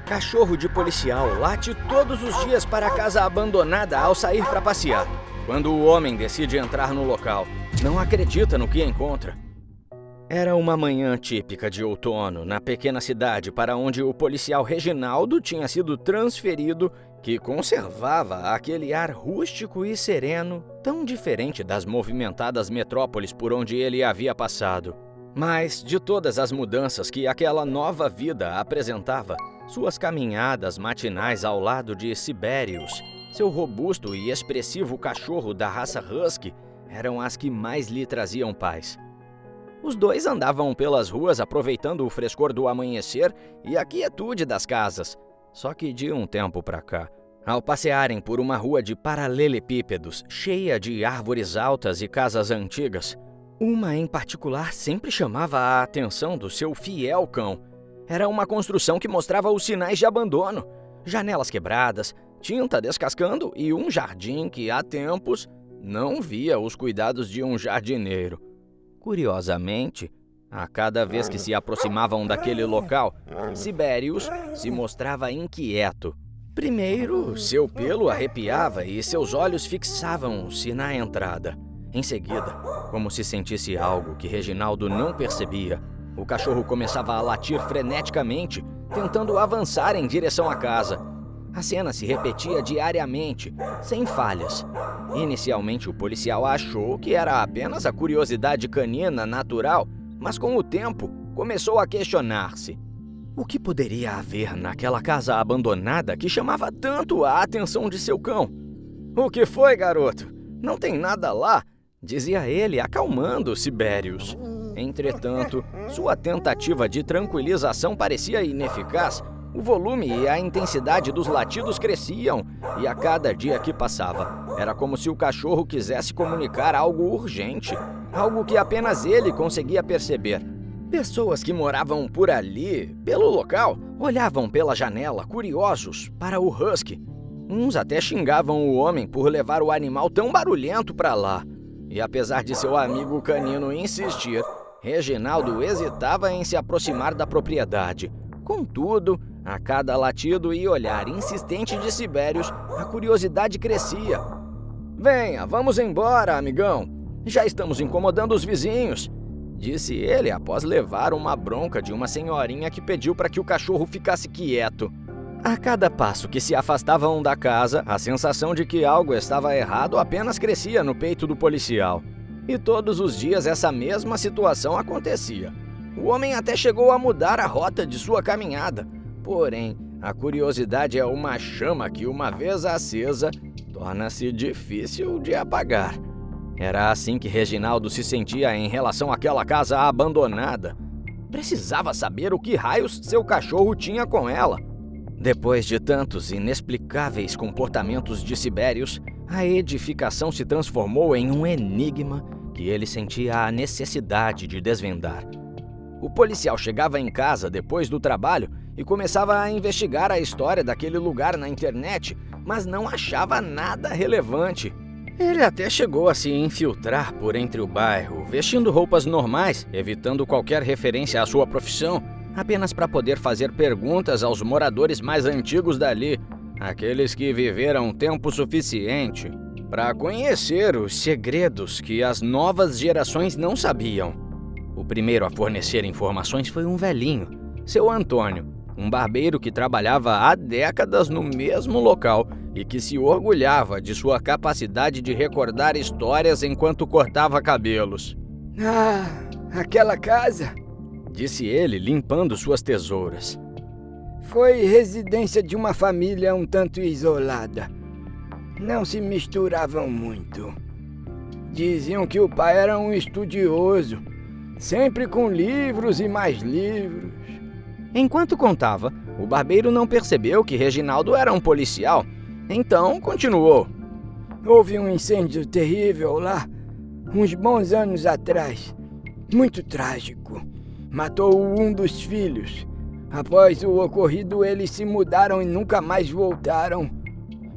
Cachorro de policial late todos os dias para a casa abandonada ao sair para passear. Quando o homem decide entrar no local, não acredita no que encontra. Era uma manhã típica de outono na pequena cidade para onde o policial Reginaldo tinha sido transferido, que conservava aquele ar rústico e sereno, tão diferente das movimentadas metrópoles por onde ele havia passado. Mas, de todas as mudanças que aquela nova vida apresentava, suas caminhadas matinais ao lado de Sibérius, seu robusto e expressivo cachorro da raça Husky, eram as que mais lhe traziam paz. Os dois andavam pelas ruas aproveitando o frescor do amanhecer e a quietude das casas. Só que de um tempo para cá, ao passearem por uma rua de paralelepípedos cheia de árvores altas e casas antigas, uma em particular sempre chamava a atenção do seu fiel cão. Era uma construção que mostrava os sinais de abandono, janelas quebradas, tinta descascando e um jardim que há tempos não via os cuidados de um jardineiro. Curiosamente, a cada vez que se aproximavam daquele local, Sibérius se mostrava inquieto. Primeiro, seu pelo arrepiava e seus olhos fixavam-se na entrada. Em seguida, como se sentisse algo que Reginaldo não percebia, o cachorro começava a latir freneticamente, tentando avançar em direção à casa. A cena se repetia diariamente, sem falhas. Inicialmente, o policial achou que era apenas a curiosidade canina natural, mas com o tempo, começou a questionar-se. O que poderia haver naquela casa abandonada que chamava tanto a atenção de seu cão? "O que foi, garoto? Não tem nada lá?" dizia ele, acalmando Sibérius. Entretanto, sua tentativa de tranquilização parecia ineficaz. O volume e a intensidade dos latidos cresciam, e a cada dia que passava, era como se o cachorro quisesse comunicar algo urgente, algo que apenas ele conseguia perceber. Pessoas que moravam por ali, pelo local, olhavam pela janela, curiosos, para o Husky. Uns até xingavam o homem por levar o animal tão barulhento para lá. E apesar de seu amigo canino insistir, Reginaldo hesitava em se aproximar da propriedade. Contudo, a cada latido e olhar insistente de Sibérius, a curiosidade crescia. "Venha, vamos embora, amigão. Já estamos incomodando os vizinhos", disse ele após levar uma bronca de uma senhorinha que pediu para que o cachorro ficasse quieto. A cada passo que se afastavam da casa, a sensação de que algo estava errado apenas crescia no peito do policial. E todos os dias essa mesma situação acontecia. O homem até chegou a mudar a rota de sua caminhada. Porém, a curiosidade é uma chama que, uma vez acesa, torna-se difícil de apagar. Era assim que Reginaldo se sentia em relação àquela casa abandonada. Precisava saber o que raios seu cachorro tinha com ela. Depois de tantos inexplicáveis comportamentos de Sibérius, a edificação se transformou em um enigma que ele sentia a necessidade de desvendar. O policial chegava em casa depois do trabalho e começava a investigar a história daquele lugar na internet, mas não achava nada relevante. Ele até chegou a se infiltrar por entre o bairro, vestindo roupas normais, evitando qualquer referência à sua profissão, apenas para poder fazer perguntas aos moradores mais antigos dali, aqueles que viveram tempo suficiente para conhecer os segredos que as novas gerações não sabiam. O primeiro a fornecer informações foi um velhinho, seu Antônio, um barbeiro que trabalhava há décadas no mesmo local e que se orgulhava de sua capacidade de recordar histórias enquanto cortava cabelos. "Ah, aquela casa", disse ele, limpando suas tesouras. "Foi residência de uma família um tanto isolada. Não se misturavam muito. Diziam que o pai era um estudioso, sempre com livros e mais livros." Enquanto contava, o barbeiro não percebeu que Reginaldo era um policial. Então, continuou. "Houve um incêndio terrível lá, uns bons anos atrás. Muito trágico. Matou um dos filhos. Após o ocorrido, eles se mudaram e nunca mais voltaram.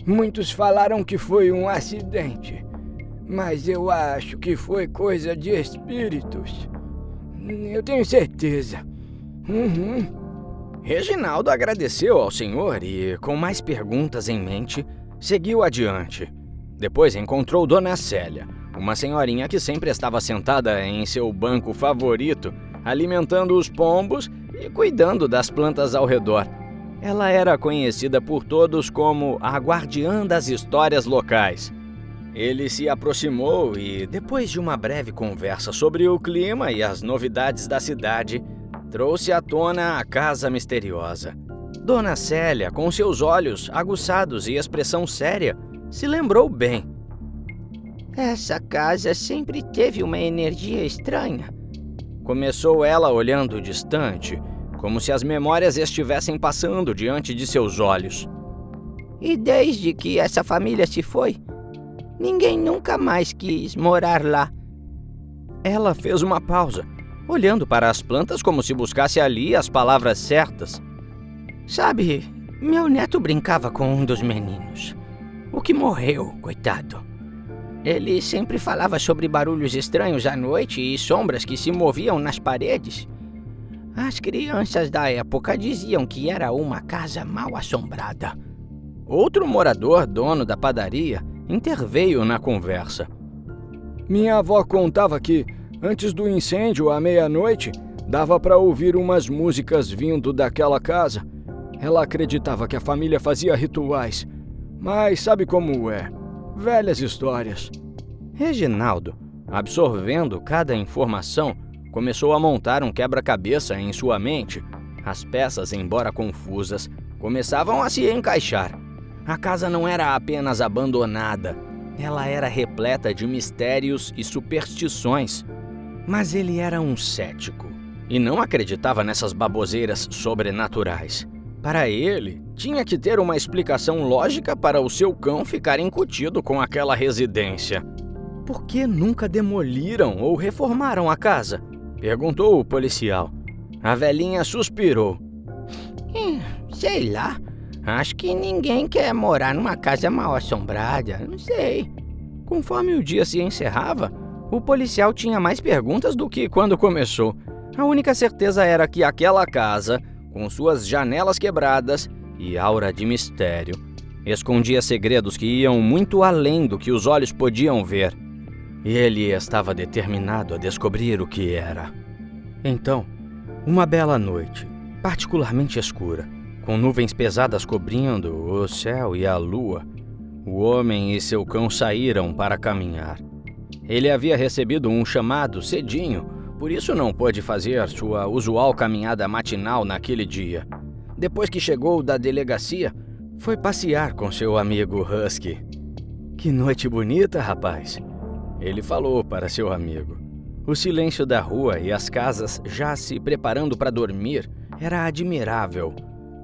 Muitos falaram que foi um acidente, mas eu acho que foi coisa de espíritos. Eu tenho certeza. Reginaldo agradeceu ao senhor e, com mais perguntas em mente, seguiu adiante. Depois encontrou Dona Célia, uma senhorinha que sempre estava sentada em seu banco favorito, alimentando os pombos e cuidando das plantas ao redor. Ela era conhecida por todos como a guardiã das histórias locais. Ele se aproximou e, depois de uma breve conversa sobre o clima e as novidades da cidade, trouxe à tona a casa misteriosa. Dona Célia, com seus olhos aguçados e expressão séria, se lembrou bem. Essa casa sempre teve uma energia estranha. Começou ela olhando distante, como se as memórias estivessem passando diante de seus olhos. E desde que essa família se foi, ninguém nunca mais quis morar lá. Ela fez uma pausa, olhando para as plantas como se buscasse ali as palavras certas. Sabe, meu neto brincava com um dos meninos. O que morreu, coitado. Ele sempre falava sobre barulhos estranhos à noite e sombras que se moviam nas paredes. As crianças da época diziam que era uma casa mal assombrada. Outro morador, dono da padaria, interveio na conversa. Minha avó contava que, antes do incêndio, à meia-noite, dava para ouvir umas músicas vindo daquela casa. Ela acreditava que a família fazia rituais. Mas sabe como é? Velhas histórias. Reginaldo, absorvendo cada informação, começou a montar um quebra-cabeça em sua mente. As peças, embora confusas, começavam a se encaixar. A casa não era apenas abandonada, ela era repleta de mistérios e superstições. Mas ele era um cético e não acreditava nessas baboseiras sobrenaturais. Para ele, tinha que ter uma explicação lógica para o seu cão ficar incutido com aquela residência. Por que nunca demoliram ou reformaram a casa? Perguntou o policial. A velhinha suspirou. Sei lá. Acho que ninguém quer morar numa casa mal assombrada. Não sei. Conforme o dia se encerrava, o policial tinha mais perguntas do que quando começou. A única certeza era que aquela casa, com suas janelas quebradas e aura de mistério, escondia segredos que iam muito além do que os olhos podiam ver. E ele estava determinado a descobrir o que era. Então, uma bela noite, particularmente escura, com nuvens pesadas cobrindo o céu e a lua, o homem e seu cão saíram para caminhar. Ele havia recebido um chamado cedinho, por isso não pôde fazer sua usual caminhada matinal naquele dia. Depois que chegou da delegacia, foi passear com seu amigo Husky. Que noite bonita, rapaz! Ele falou para seu amigo. O silêncio da rua e as casas já se preparando para dormir era admirável,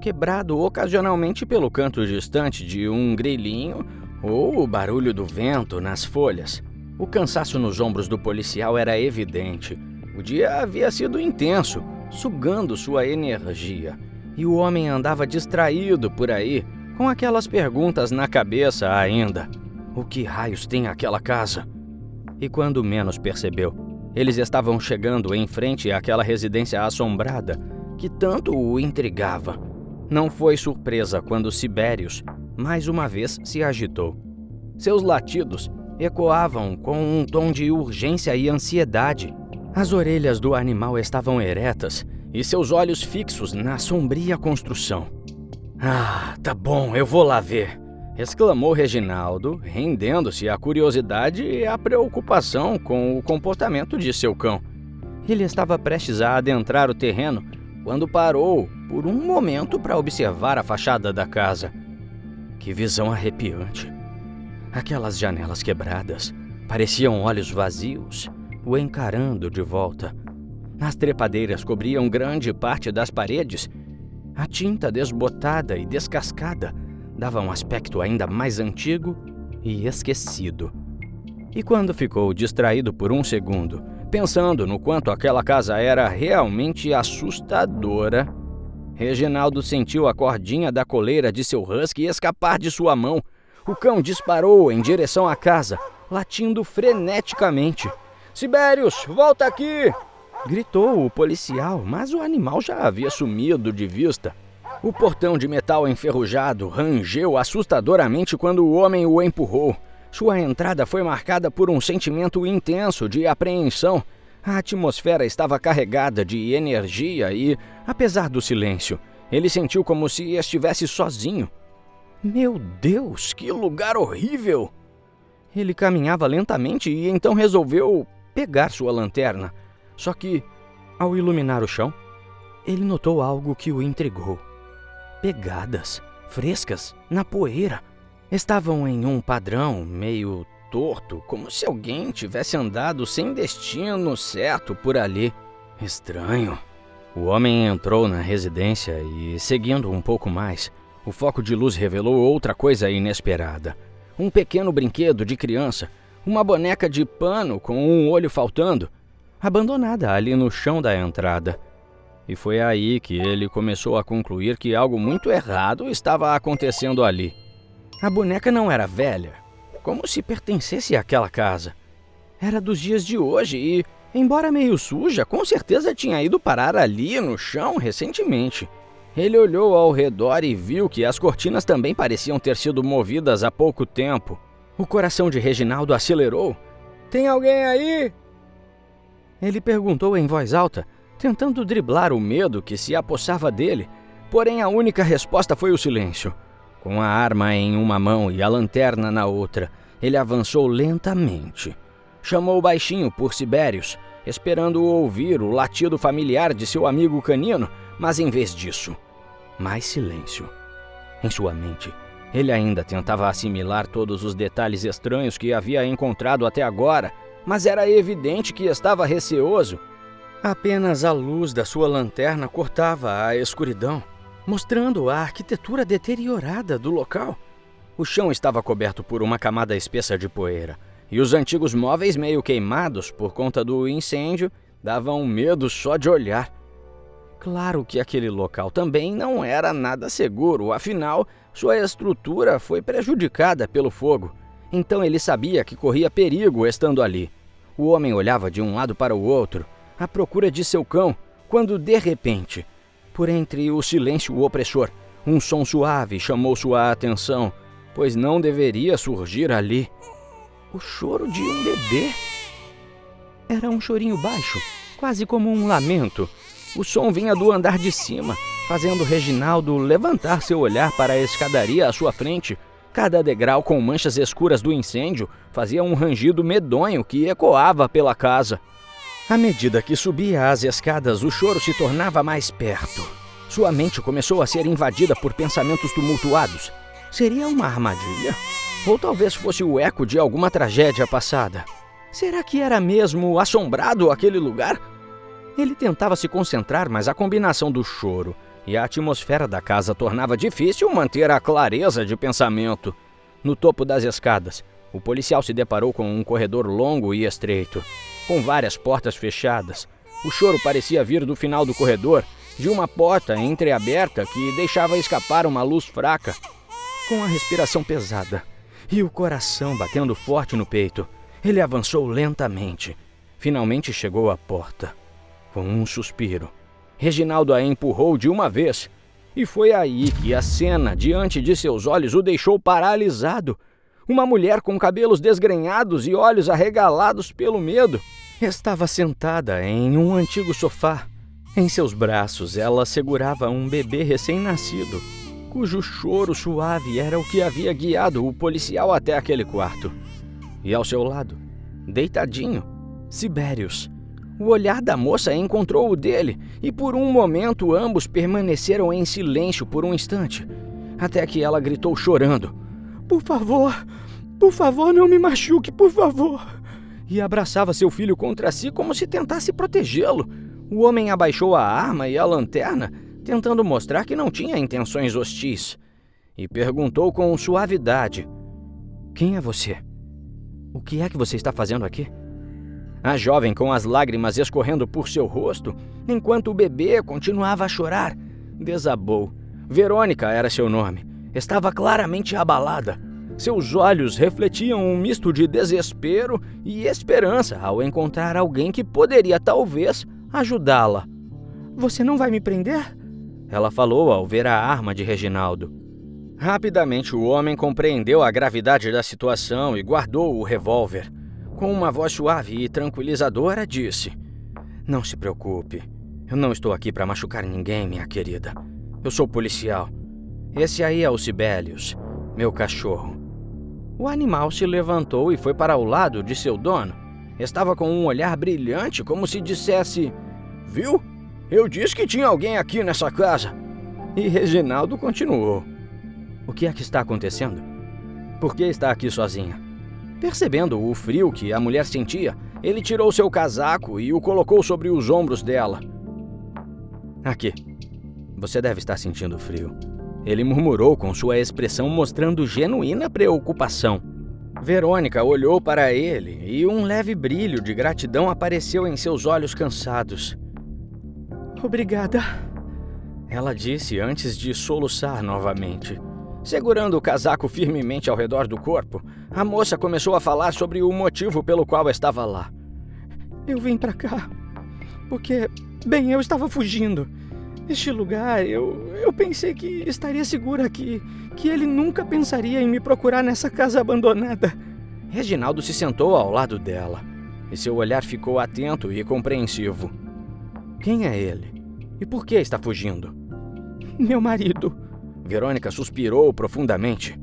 quebrado ocasionalmente pelo canto distante de um grilinho ou o barulho do vento nas folhas. O cansaço nos ombros do policial era evidente. O dia havia sido intenso, sugando sua energia, e o homem andava distraído por aí, com aquelas perguntas na cabeça ainda. O que raios tem aquela casa? E quando menos percebeu, eles estavam chegando em frente àquela residência assombrada que tanto o intrigava. Não foi surpresa quando Sibérius, mais uma vez, se agitou. Seus latidos ecoavam com um tom de urgência e ansiedade. As orelhas do animal estavam eretas e seus olhos fixos na sombria construção. Ah, tá bom, eu vou lá ver, exclamou Reginaldo, rendendo-se à curiosidade e à preocupação com o comportamento de seu cão. Ele estava prestes a adentrar o terreno quando parou por um momento para observar a fachada da casa. Que visão arrepiante! Aquelas janelas quebradas pareciam olhos vazios, o encarando de volta. As trepadeiras cobriam grande parte das paredes. A tinta desbotada e descascada dava um aspecto ainda mais antigo e esquecido. E quando ficou distraído por um segundo, pensando no quanto aquela casa era realmente assustadora, Reginaldo sentiu a cordinha da coleira de seu husky escapar de sua mão. O cão disparou em direção à casa, latindo freneticamente. Sibérius, volta aqui! Gritou o policial, mas o animal já havia sumido de vista. O portão de metal enferrujado rangeu assustadoramente quando o homem o empurrou. Sua entrada foi marcada por um sentimento intenso de apreensão. A atmosfera estava carregada de energia e, apesar do silêncio, ele sentiu como se estivesse sozinho. Meu Deus, que lugar horrível! Ele caminhava lentamente e então resolveu pegar sua lanterna. Só que, ao iluminar o chão, ele notou algo que o intrigou. Pegadas, frescas, na poeira. Estavam em um padrão meio torto, como se alguém tivesse andado sem destino certo por ali. Estranho. O homem entrou na residência e, seguindo um pouco mais, o foco de luz revelou outra coisa inesperada. Um pequeno brinquedo de criança, uma boneca de pano com um olho faltando, abandonada ali no chão da entrada. E foi aí que ele começou a concluir que algo muito errado estava acontecendo ali. A boneca não era velha, como se pertencesse àquela casa. Era dos dias de hoje e, embora meio suja, com certeza tinha ido parar ali no chão recentemente. Ele olhou ao redor e viu que as cortinas também pareciam ter sido movidas há pouco tempo. O coração de Reginaldo acelerou. Tem alguém aí? Ele perguntou em voz alta, tentando driblar o medo que se apossava dele, porém a única resposta foi o silêncio. Com a arma em uma mão e a lanterna na outra, ele avançou lentamente. Chamou baixinho por Sibérius, esperando ouvir o latido familiar de seu amigo canino, mas em vez disso, mais silêncio. Em sua mente, ele ainda tentava assimilar todos os detalhes estranhos que havia encontrado até agora, mas era evidente que estava receoso. Apenas a luz da sua lanterna cortava a escuridão, mostrando a arquitetura deteriorada do local. O chão estava coberto por uma camada espessa de poeira, e os antigos móveis meio queimados por conta do incêndio davam medo só de olhar. Claro que aquele local também não era nada seguro, afinal, sua estrutura foi prejudicada pelo fogo. Então ele sabia que corria perigo estando ali. O homem olhava de um lado para o outro, à procura de seu cão, quando de repente, por entre o silêncio opressor, um som suave chamou sua atenção, pois não deveria surgir ali. O choro de um bebê. Era um chorinho baixo, quase como um lamento. O som vinha do andar de cima, fazendo Reginaldo levantar seu olhar para a escadaria à sua frente. Cada degrau com manchas escuras do incêndio fazia um rangido medonho que ecoava pela casa. À medida que subia as escadas, o choro se tornava mais perto. Sua mente começou a ser invadida por pensamentos tumultuados. Seria uma armadilha? Ou talvez fosse o eco de alguma tragédia passada? Será que era mesmo assombrado aquele lugar? Ele tentava se concentrar, mas a combinação do choro e a atmosfera da casa tornava difícil manter a clareza de pensamento. No topo das escadas, o policial se deparou com um corredor longo e estreito, com várias portas fechadas. O choro parecia vir do final do corredor, de uma porta entreaberta que deixava escapar uma luz fraca. Com a respiração pesada e o coração batendo forte no peito, ele avançou lentamente. Finalmente chegou à porta. Com um suspiro, Reginaldo a empurrou de uma vez, e foi aí que a cena diante de seus olhos o deixou paralisado. Uma mulher com cabelos desgrenhados e olhos arregalados pelo medo estava sentada em um antigo sofá. Em seus braços, ela segurava um bebê recém-nascido, cujo choro suave era o que havia guiado o policial até aquele quarto. E ao seu lado, deitadinho, Sibérius. O olhar da moça encontrou o dele, e por um momento ambos permaneceram em silêncio por um instante, até que ela gritou chorando: Por favor, não me machuque, por favor!" E abraçava seu filho contra si como se tentasse protegê-lo. O homem abaixou a arma e a lanterna, tentando mostrar que não tinha intenções hostis, e perguntou com suavidade: "Quem é você? O que é que você está fazendo aqui?" A jovem, com as lágrimas escorrendo por seu rosto, enquanto o bebê continuava a chorar, desabou. Verônica era seu nome. Estava claramente abalada. Seus olhos refletiam um misto de desespero e esperança ao encontrar alguém que poderia, talvez, ajudá-la. Você não vai me prender? Ela falou ao ver a arma de Reginaldo. Rapidamente o homem compreendeu a gravidade da situação e guardou o revólver. Com uma voz suave e tranquilizadora, disse: Não se preocupe. Eu não estou aqui para machucar ninguém, minha querida. Eu sou policial. Esse aí é o Sibelius, meu cachorro. O animal se levantou e foi para o lado de seu dono. Estava com um olhar brilhante, como se dissesse: Viu? Eu disse que tinha alguém aqui nessa casa. E Reginaldo continuou: O que é que está acontecendo? Por que está aqui sozinha? Percebendo o frio que a mulher sentia, ele tirou seu casaco e o colocou sobre os ombros dela. Aqui. Você deve estar sentindo frio. Ele murmurou com sua expressão mostrando genuína preocupação. Verônica olhou para ele e um leve brilho de gratidão apareceu em seus olhos cansados. Obrigada, ela disse antes de soluçar novamente. Segurando o casaco firmemente ao redor do corpo, a moça começou a falar sobre o motivo pelo qual estava lá. Eu vim para cá porque, bem, eu estava fugindo. Este lugar, eu pensei que estaria segura aqui, que ele nunca pensaria em me procurar nessa casa abandonada. Reginaldo se sentou ao lado dela, e seu olhar ficou atento e compreensivo. Quem é ele? E por que está fugindo? Meu marido. Verônica suspirou profundamente.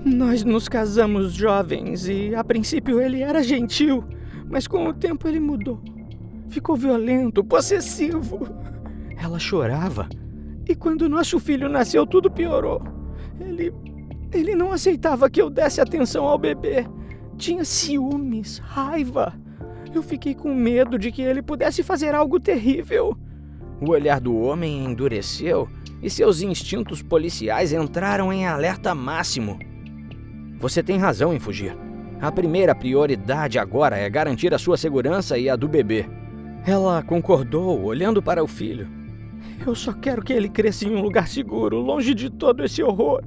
Nós nos casamos jovens e, a princípio, ele era gentil, mas com o tempo ele mudou. Ficou violento, possessivo. Ela chorava. E quando nosso filho nasceu, tudo piorou. Ele não aceitava que eu desse atenção ao bebê. Tinha ciúmes, raiva. Eu fiquei com medo de que ele pudesse fazer algo terrível. O olhar do homem endureceu e seus instintos policiais entraram em alerta máximo. Você tem razão em fugir. A primeira prioridade agora é garantir a sua segurança e a do bebê. Ela concordou, olhando para o filho. Eu só quero que ele cresça em um lugar seguro, longe de todo esse horror.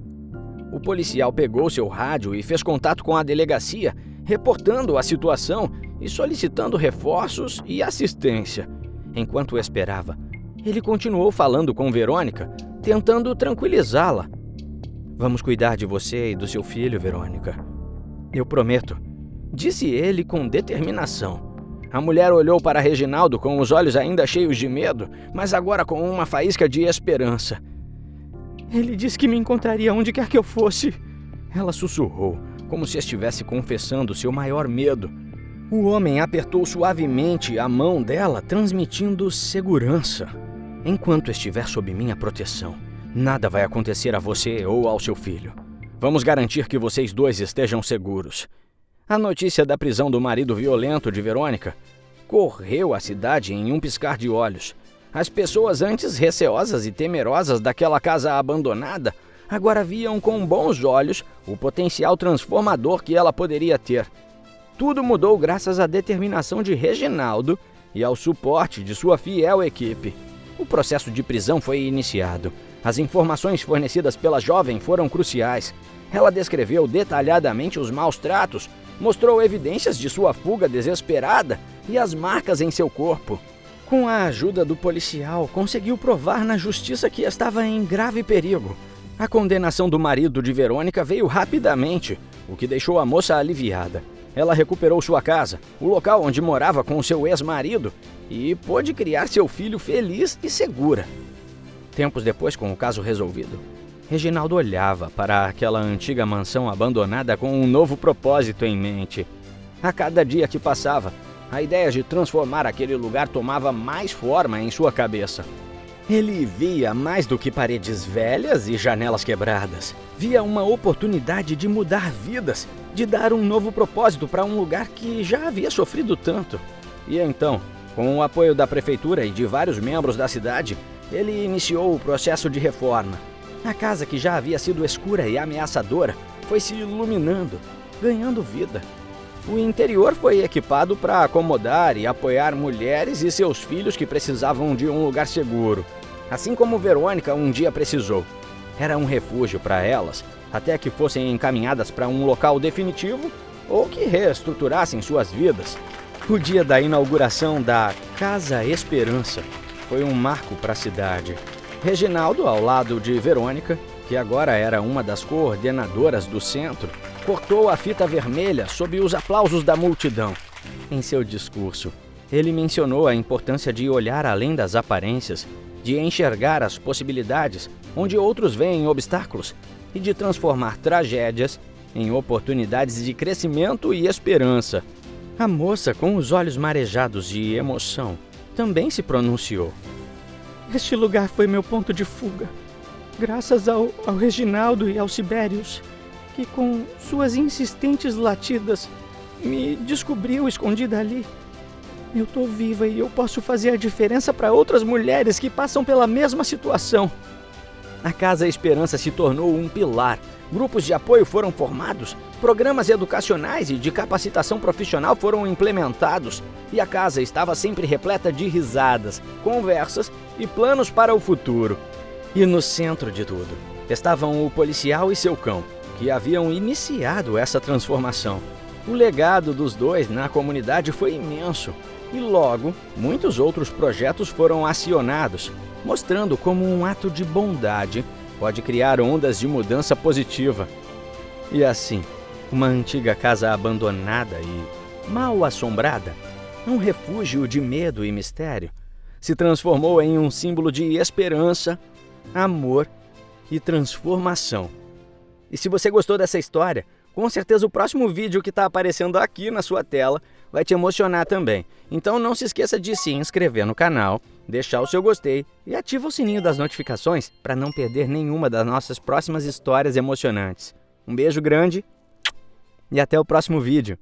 O policial pegou seu rádio e fez contato com a delegacia, reportando a situação e solicitando reforços e assistência. Enquanto esperava, ele continuou falando com Verônica, tentando tranquilizá-la. Vamos cuidar de você e do seu filho, Verônica. Eu prometo, disse ele com determinação. A mulher olhou para Reginaldo com os olhos ainda cheios de medo, mas agora com uma faísca de esperança. Ele disse que me encontraria onde quer que eu fosse. Ela sussurrou, como se estivesse confessando seu maior medo. O homem apertou suavemente a mão dela, transmitindo segurança. Enquanto estiver sob minha proteção, nada vai acontecer a você ou ao seu filho. Vamos garantir que vocês dois estejam seguros. A notícia da prisão do marido violento de Verônica correu a cidade em um piscar de olhos. As pessoas antes receosas e temerosas daquela casa abandonada agora viam com bons olhos o potencial transformador que ela poderia ter. Tudo mudou graças à determinação de Reginaldo e ao suporte de sua fiel equipe. O processo de prisão foi iniciado. As informações fornecidas pela jovem foram cruciais. Ela descreveu detalhadamente os maus tratos, mostrou evidências de sua fuga desesperada e as marcas em seu corpo. Com a ajuda do policial, conseguiu provar na justiça que estava em grave perigo. A condenação do marido de Verônica veio rapidamente, o que deixou a moça aliviada. Ela recuperou sua casa, o local onde morava com seu ex-marido, e pôde criar seu filho feliz e segura. Tempos depois, com o caso resolvido, Reginaldo olhava para aquela antiga mansão abandonada com um novo propósito em mente. A cada dia que passava, a ideia de transformar aquele lugar tomava mais forma em sua cabeça. Ele via mais do que paredes velhas e janelas quebradas. Via uma oportunidade de mudar vidas, de dar um novo propósito para um lugar que já havia sofrido tanto. E então, com o apoio da prefeitura e de vários membros da cidade, ele iniciou o processo de reforma. A casa, que já havia sido escura e ameaçadora, foi se iluminando, ganhando vida. O interior foi equipado para acomodar e apoiar mulheres e seus filhos que precisavam de um lugar seguro, assim como Verônica um dia precisou. Era um refúgio para elas, até que fossem encaminhadas para um local definitivo ou que reestruturassem suas vidas. O dia da inauguração da Casa Esperança foi um marco para a cidade. Reginaldo, ao lado de Verônica, que agora era uma das coordenadoras do centro, cortou a fita vermelha sob os aplausos da multidão. Em seu discurso, ele mencionou a importância de olhar além das aparências, de enxergar as possibilidades onde outros veem obstáculos e de transformar tragédias em oportunidades de crescimento e esperança. A moça, com os olhos marejados de emoção, também se pronunciou. Este lugar foi meu ponto de fuga, graças ao Reginaldo e ao Sibérius, que com suas insistentes latidas me descobriu escondida ali. Eu tô viva e eu posso fazer a diferença para outras mulheres que passam pela mesma situação. A Casa Esperança se tornou um pilar. Grupos de apoio foram formados, programas educacionais e de capacitação profissional foram implementados e a casa estava sempre repleta de risadas, conversas e planos para o futuro. E no centro de tudo estavam o policial e seu cão, que haviam iniciado essa transformação. O legado dos dois na comunidade foi imenso e logo muitos outros projetos foram acionados, mostrando como um ato de bondade pode criar ondas de mudança positiva. E assim, uma antiga casa abandonada e mal assombrada, um refúgio de medo e mistério, se transformou em um símbolo de esperança, amor e transformação. E se você gostou dessa história, com certeza o próximo vídeo que está aparecendo aqui na sua tela vai te emocionar também. Então não se esqueça de se inscrever no canal, deixar o seu gostei e ativa o sininho das notificações para não perder nenhuma das nossas próximas histórias emocionantes. Um beijo grande e até o próximo vídeo.